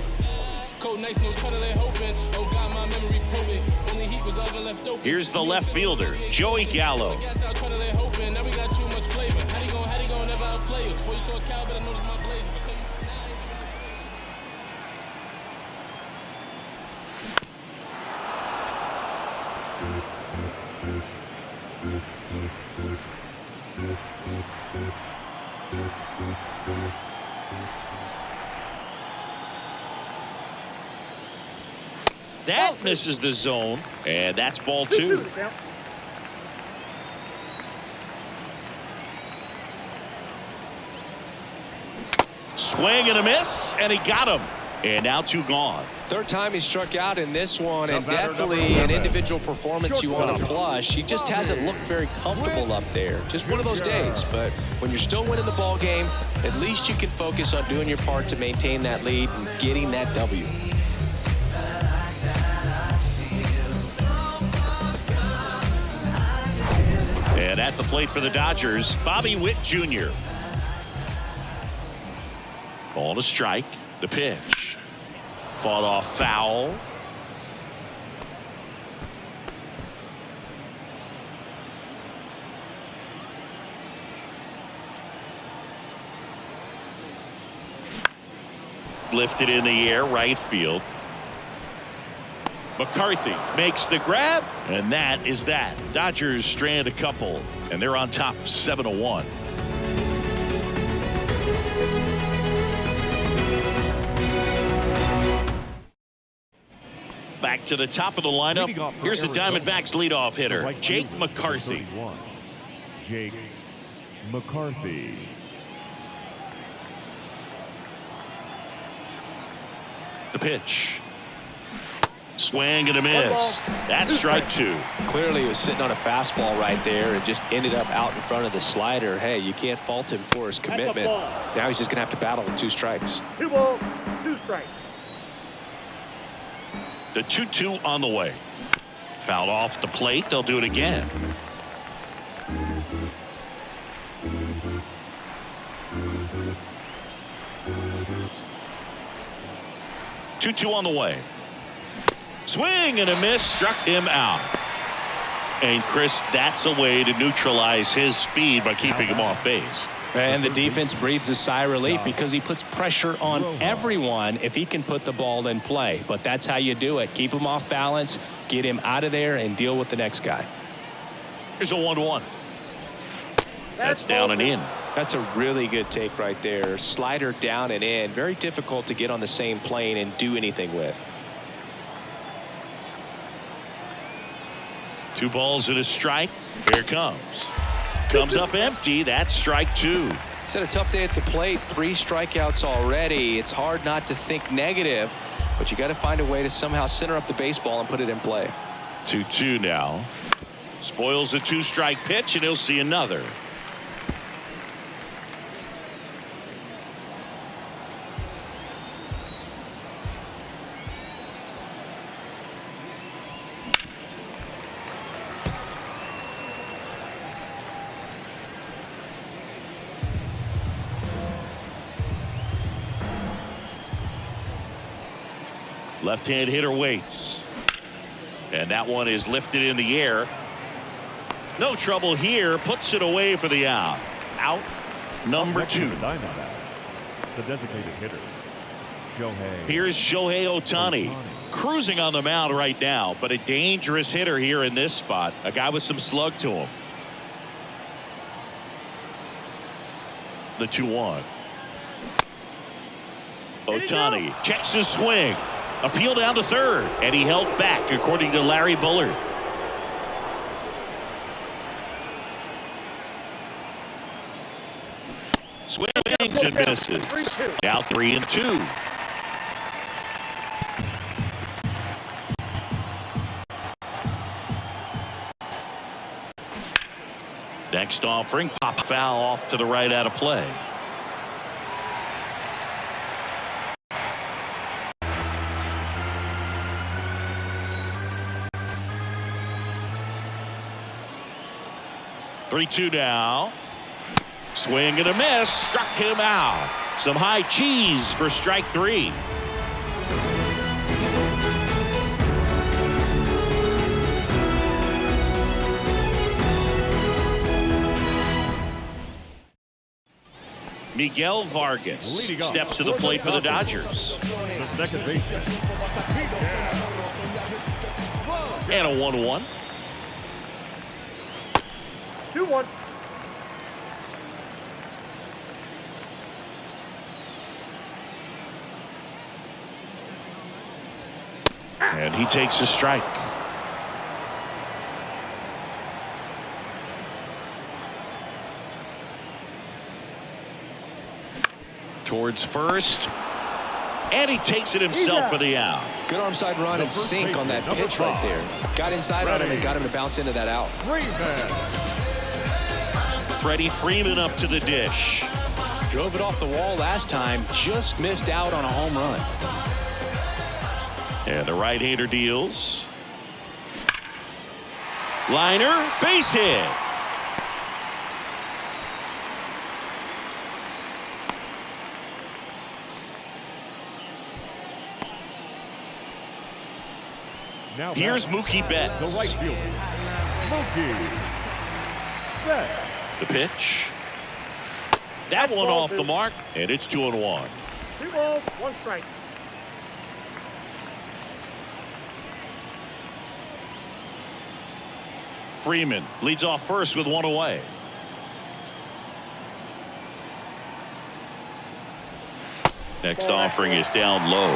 Here's the left fielder, Joey Gallo. That misses the zone, and that's ball 2. Swing and a miss, and he got him. And now 2 gone. Third time he struck out in this one, and definitely an individual performance you want to flush. He just hasn't looked very comfortable up there. Just one of those days. But when you're still winning the ball game, at least you can focus on doing your part to maintain that lead and getting that W. And at the plate for the Dodgers, Bobby Witt Jr. Ball to strike. The pitch. Fought off foul. Lifted in the air, right field. McCarthy makes the grab, and that is that. Dodgers strand a couple, and they're on top 7-1. Back to the top of the lineup. Here's the Diamondbacks leadoff hitter, Jake McCarthy. Jake McCarthy. The pitch. Swing and a miss. That's strike 2. Clearly he was sitting on a fastball right there and just ended up out in front of the slider. Hey, you can't fault him for his commitment. Now he's just going to have to battle with 2 strikes. 2 balls, 2 strikes. The 2-2 on the way. Fouled off the plate. They'll do it again. Two on the way. Swing and a miss. Struck him out. And Chris, that's a way to neutralize his speed by keeping him off base. And the defense breathes a sigh of relief because he puts pressure on everyone if he can put the ball in play. But that's how you do it. Keep him off balance, get him out of there, and deal with the next guy. Here's a 1-1. That's down and in. That's a really good take right there. Slider down and in. Very difficult to get on the same plane and do anything with. 2 balls and a strike. Here it comes. Comes up empty. That's strike 2. He's had a tough day at the plate. 3 strikeouts already. It's hard not to think negative, but you got to find a way to somehow center up the baseball and put it in play. 2-2 now. Spoils the 2-strike pitch, and he'll see another. Left-hand hitter waits. And that one is lifted in the air. No trouble here. Puts it away for the out. Out number 2. The designated hitter, Shohei. Here's Shohei Ohtani. Cruising on the mound right now, but a dangerous hitter here in this spot. A guy with some slug to him. The 2-1. Ohtani checks his swing. Appeal down to third, and he held back, according to Larry Bullard. Swings and misses. Now 3-2. Next offering, pop foul off to the right out of play. Three-two now. Swing and a miss. Struck him out. Some high cheese for strike three. Miguel Vargas steps to the plate for the Dodgers. The second baseman. And a 1-1. 2-1. And he takes a strike. Towards first. And he takes it himself for the out. Good arm side run and sink on that pitch right there. Got inside on him and got him to bounce into that out. Freddie Freeman up to the dish. Drove it off the wall last time. Just missed out on a home run. And the right-hander deals. Liner, base hit. Now Here's Mookie Betts. the right fielder, Mookie Betts. The pitch. That one off the mark, and it's 2-1. 2 balls, 1 strike. Freeman leads off first with 1 away. Next offering is down low,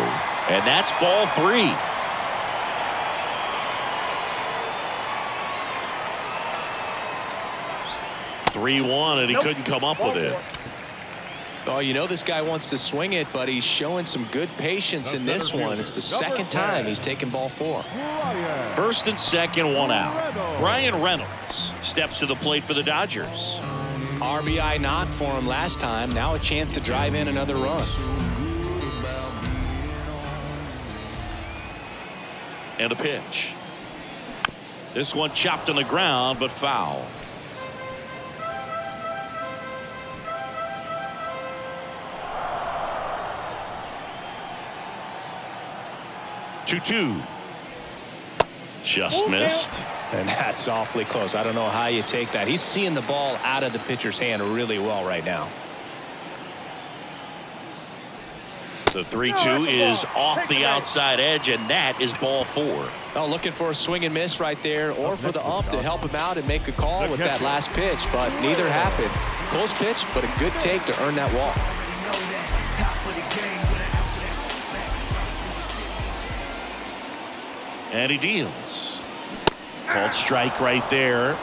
and that's ball 3. (3-1), and he couldn't come up with it. Oh, you know this guy wants to swing it, but he's showing some good patience in this one. It's the second time he's taken ball 4. First and second, 1 out. Ryan Reynolds steps to the plate for the Dodgers. RBI knock for him last time. Now a chance to drive in another run. And a pitch. This one chopped on the ground, but foul. Two. Just missed. And that's awfully close. I don't know how you take that. He's seeing the ball out of the pitcher's hand really well right now. The 3-2 is off the outside edge, and that is ball 4. Oh, looking for a swing and miss right there, or for the ump to help him out and make a call with that last pitch, but neither happened. Close pitch, but a good take to earn that walk. And he deals. Called strike right there.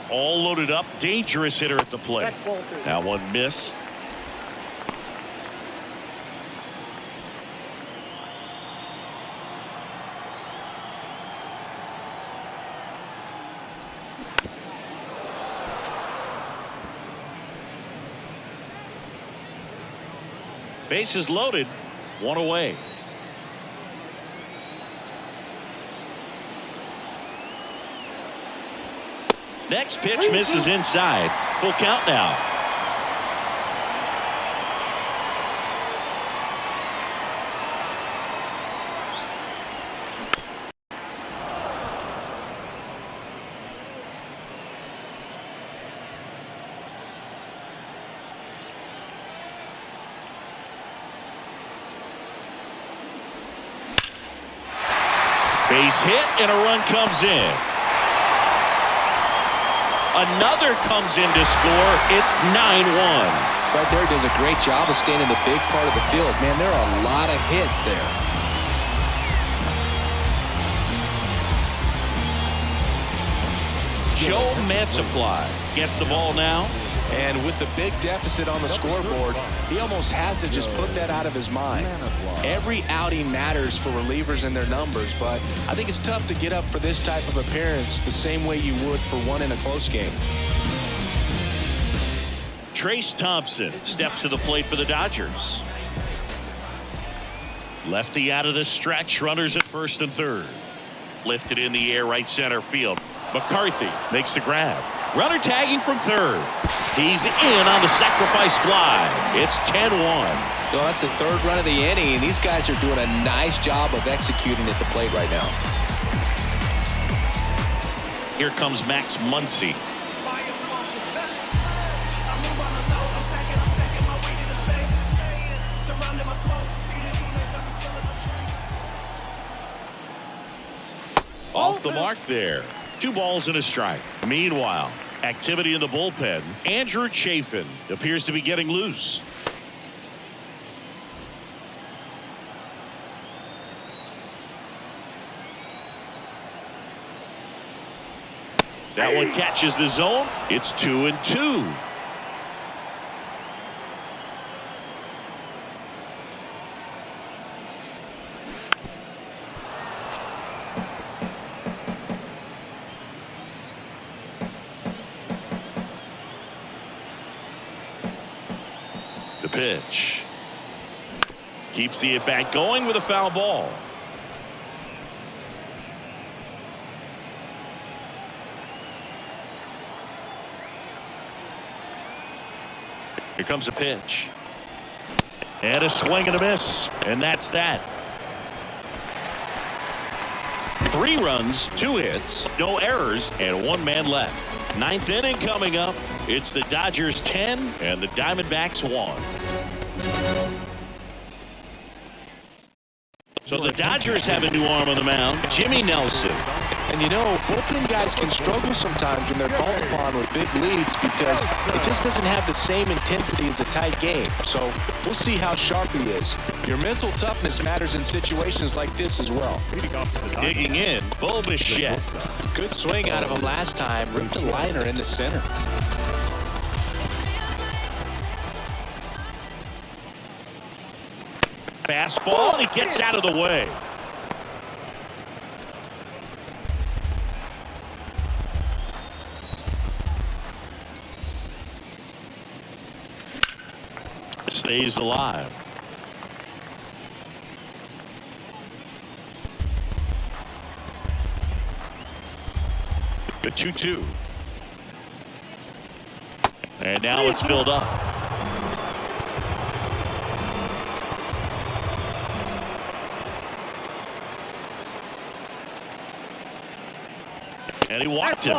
All loaded up. Dangerous hitter at the plate. That one missed. Bases loaded, 1 away. Next pitch misses inside. Full count now. Base hit and a run comes in. Another comes in to score. It's 9-1. Right there, does a great job of staying in the big part of the field. Man, there are a lot of hits there. Joe Mantiply gets the ball now. And with the big deficit on the scoreboard, he almost has to just put that out of his mind. Every outing matters for relievers and their numbers, but I think it's tough to get up for this type of appearance the same way you would for one in a close game. Trace Thompson steps to the plate for the Dodgers. Lefty out of the stretch, runners at first and third. Lifted in the air, right center field. McCarthy makes the grab. Runner tagging from third. He's in on the sacrifice fly. It's 10-1. So that's the third run of the inning. These guys are doing a nice job of executing at the plate right now. Here comes Max Muncy. Off the mark there. 2 balls and a strike. Meanwhile, activity in the bullpen. Andrew Chafin appears to be getting loose. That one catches the zone. It's 2-2. The pitch. Keeps the at-bat going with a foul ball. Here comes a pitch. And a swing and a miss. And that's that. 3 runs, 2 hits, no errors, and 1 man left. 9th inning coming up. It's the Dodgers 10 and the Diamondbacks 1. So the Dodgers have a new arm on the mound, Jimmy Nelson. And you know, bullpen guys can struggle sometimes when they're called upon with big leads because it just doesn't have the same intensity as a tight game. So we'll see how sharp he is. Your mental toughness matters in situations like this as well. Digging in, Bo Bichette. Good swing out of him last time. Ripped a liner into center. Fastball, and he gets out of the way. Stays alive. The 2-2. And now it's filled up. And he walked him.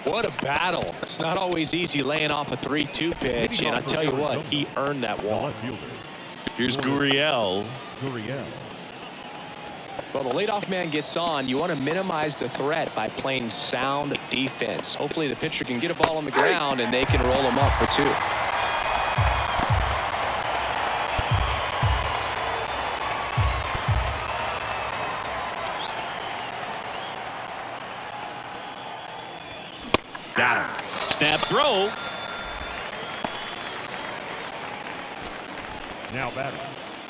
What a battle. It's not always easy laying off a 3-2 pitch, and I tell you what, he earned that walk. Here's Gurriel. Well, the leadoff man gets on. You want to minimize the threat by playing sound defense. Hopefully the pitcher can get a ball on the ground and they can roll him up for 2. Got him. Snap throw. Now batting,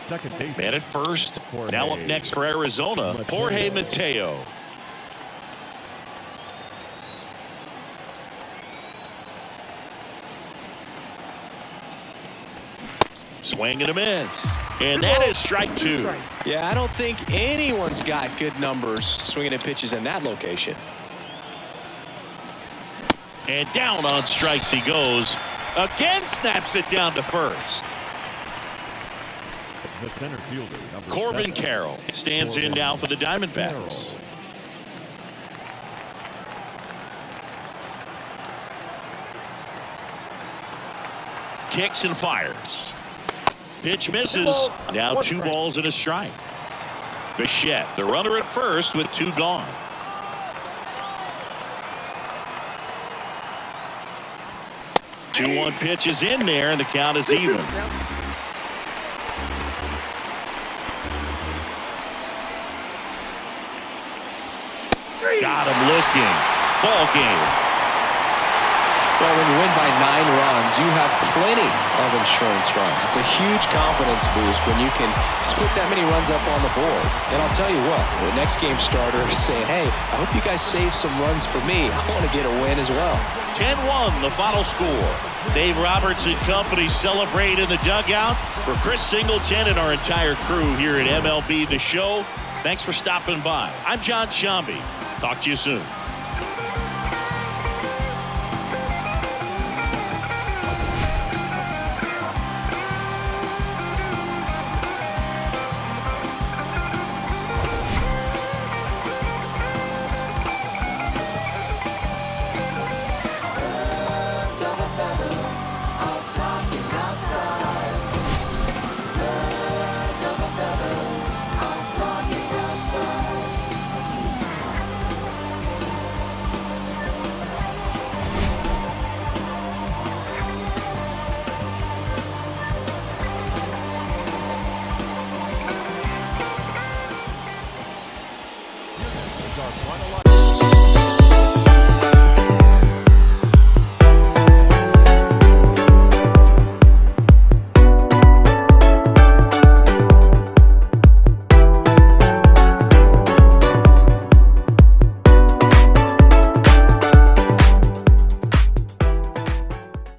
second base. Man at first. Now up next for Arizona, Jorge Mateo. Swing and a miss. And that is strike 2. Yeah, I don't think anyone's got good numbers swinging at pitches in that location. And down on strikes he goes. Again snaps it down to first. The center fielder, number Corbin 7. Carroll stands in now for the Diamondbacks. Kicks and fires. Pitch misses. Now 2 balls and a strike. Bichette, the runner at first with 2 gone. The 2-1 pitch is in there, and the count is even. Got him looking. Ball game. Well, when you win by 9 runs, you have plenty of insurance runs. It's a huge confidence boost when you can just put that many runs up on the board. And I'll tell you what, the next game starter is saying, hey, I hope you guys save some runs for me. I want to get a win as well. 10-1 the final score. Dave Roberts and company celebrate in the dugout. For Chris Singleton and our entire crew here at MLB The Show, thanks for stopping by. I'm John Shambi. Talk to you soon. Our final line.